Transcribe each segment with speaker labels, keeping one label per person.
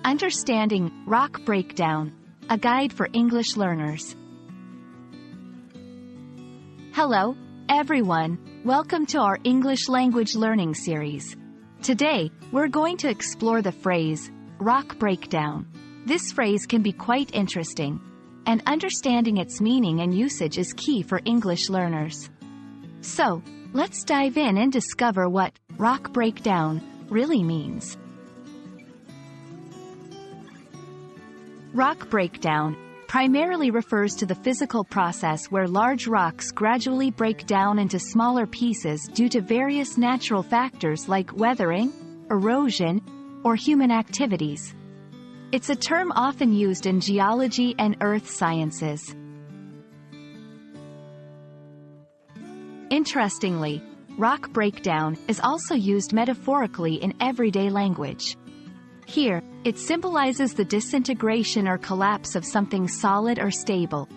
Speaker 1: Understanding Rock Breakdown, a guide for English learners. Hello, everyone. Welcome to our English language learning series. Today, we're going to explore the phrase, rock breakdown. This phrase can be quite interesting, and understanding its meaning and usage is key for English learners. So, let's dive in and discover what rock breakdown really means. Rock breakdown primarily refers to the physical process where large rocks gradually break down into smaller pieces due to various natural factors like weathering, erosion, or human activities. It's a term often used in geology and earth sciences. Interestingly, rock breakdown is also used metaphorically in everyday language. Here, it symbolizes the disintegration or collapse of something solid or stable.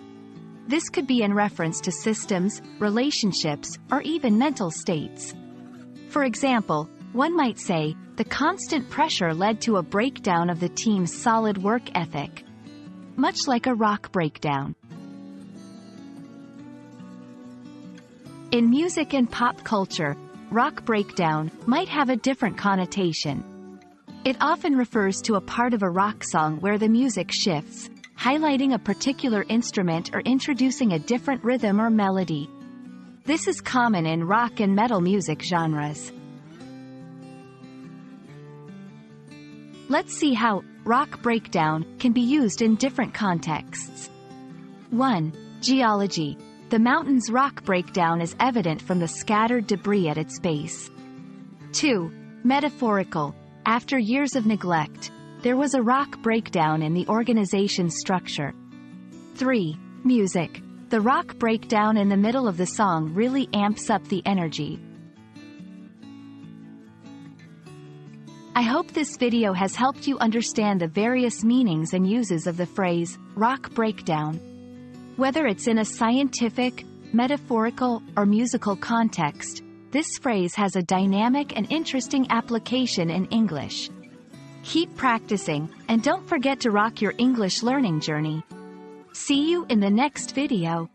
Speaker 1: This could be in reference to systems, relationships, or even mental states. For example, one might say, the constant pressure led to a breakdown of the team's solid work ethic. Much like a rock breakdown. In music and pop culture, rock breakdown might have a different connotation. It often refers to a part of a rock song where the music shifts, highlighting a particular instrument or introducing a different rhythm or melody. This is common in rock and metal music genres. Let's see how rock breakdown can be used in different contexts. 1. Geology. The mountain's rock breakdown is evident from the scattered debris at its base. 2. Metaphorical. After years of neglect, there was a rock breakdown in the organization's structure. 3. Music. The rock breakdown in the middle of the song really amps up the energy. I hope this video has helped you understand the various meanings and uses of the phrase, rock breakdown. Whether it's in a scientific, metaphorical, or musical context, this phrase has a dynamic and interesting application in English. Keep practicing, and don't forget to rock your English learning journey. See you in the next video.